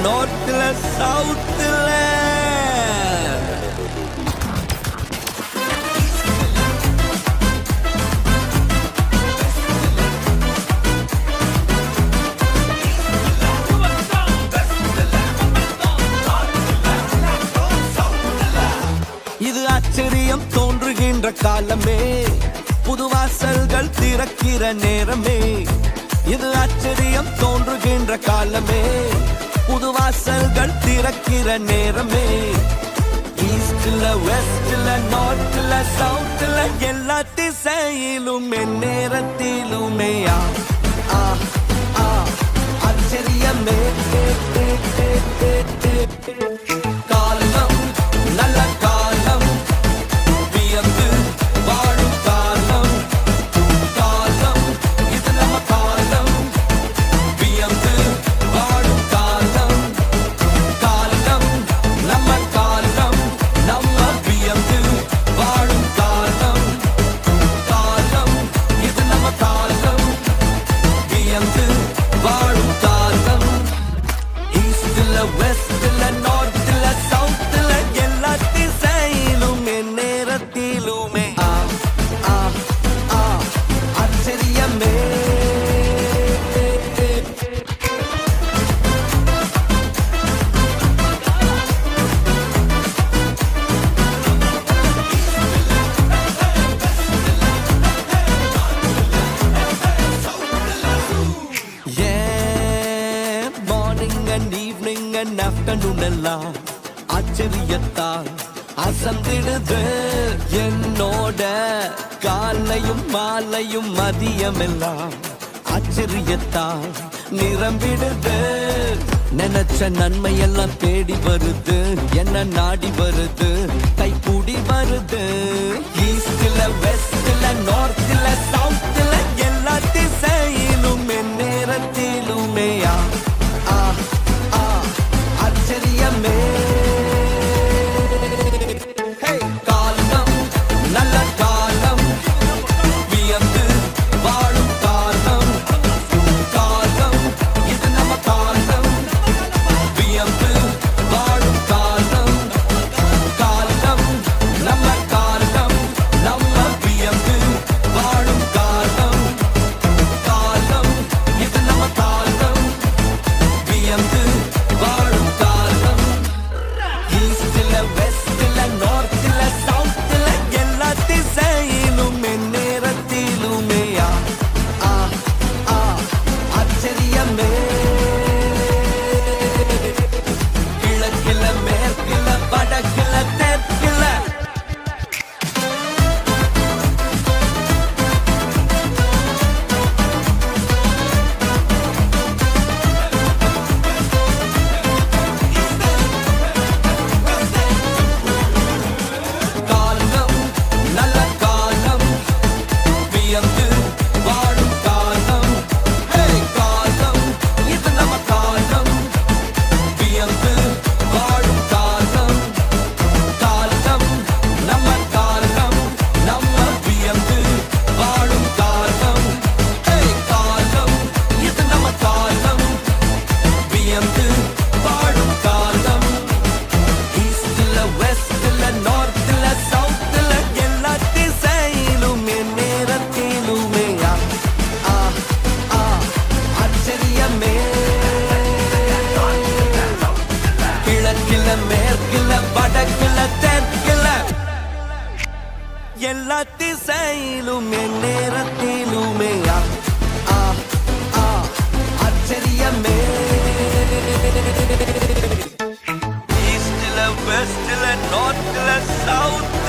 நார்த்ல சவுத்ல. இது ஆச்சரியம் தோன்றுகின்ற காலமே, புது வாசல்கள் திறக்கிற நேரமே. இது ஆச்சரியம் தோன்றுகின்ற காலமே, புது வாசல்கள் திறக்கிற நேரமே. ஈஸ்ட்ல வெஸ்ட்ல நார்த்ல சவுத்ல எல்லா திசையிலும் நேரத்திலுமே ஆச்சரியமே. காலம் நல்ல காலம், வியந்து வாழும் காலம். காலம் இது நம்ம காலம், வியந்து வாழும் காலம். காலம் நம்ம காலம், நம்ம வியந்து வாழும் காலம். காலம் இது நம்ம காலம், வியந்து வாழும் காலம். ஈஸ்ட்ல வெஸ்ட்ல நார்த்ல சவுத்ல எல்லா திசையிலும் நேரத்திலுமே ஆச்சரியமே. Morning and evening and afternoon எல்லாம் ஆச்சரியத்தால் அசந்திடுது என்னோட. காலையும் மாலையும் மதியம் எல்லாம் ஆச்சரியத்தால் நிரம்பிடுது. நினைச்ச நன்மை எல்லாம் தேடி வருது, என்ன நாடி வருது, கைகூடி வருது. ஈஸ்ட்ல வெஸ்ட்ல நார்த்ல சவுத்ல எல்லா திசையிலும் நேரத்திலுமே ஆச்சரியமே. காலம் நல்ல காலம், வியந்து வாழும் காலம். காலம் இது நம்ம காலம், வியந்து வாழும் காலம். காலம் நம்ம காலம், நம்ம வியந்து வாழும் காலம். காலம் இது நம்ம காலம், வியந்து வாழும் காலம். ஈஸ்ட்ல வெஸ்ட்ல நார்த்ல சவுத்ல எல்லா திசையிலும் நேரத்திலுமே ஆச்சரியமே. கிழக்கில மேற்கில வடக்கில தெற்கில காலம் நல்ல காலம், வியந்து வாழும் காலம். காலம் இது நம்ம காலம், வியந்து வாழும் காலம். காலம் நம்ம காலம், நம்ம வியந்து வாழும் காலம். காலம் இது நம்ம காலம், வியந்து வாழும் காலம். ஈஸ்ட்ல வெஸ்ட்ல நார்த்ல சவுத்ல எல்லா திசையிலும் நேரத்திலுமே ஆச்சரியமே. கிழக்கில மேற்கில வடக்கில தெற்கில எல்லா திசையிலும் நேரத்திலுமே ஆச்சரியமே. ஈஸ்ட்ல வெஸ்ட்ல நார்த்ல சவுத்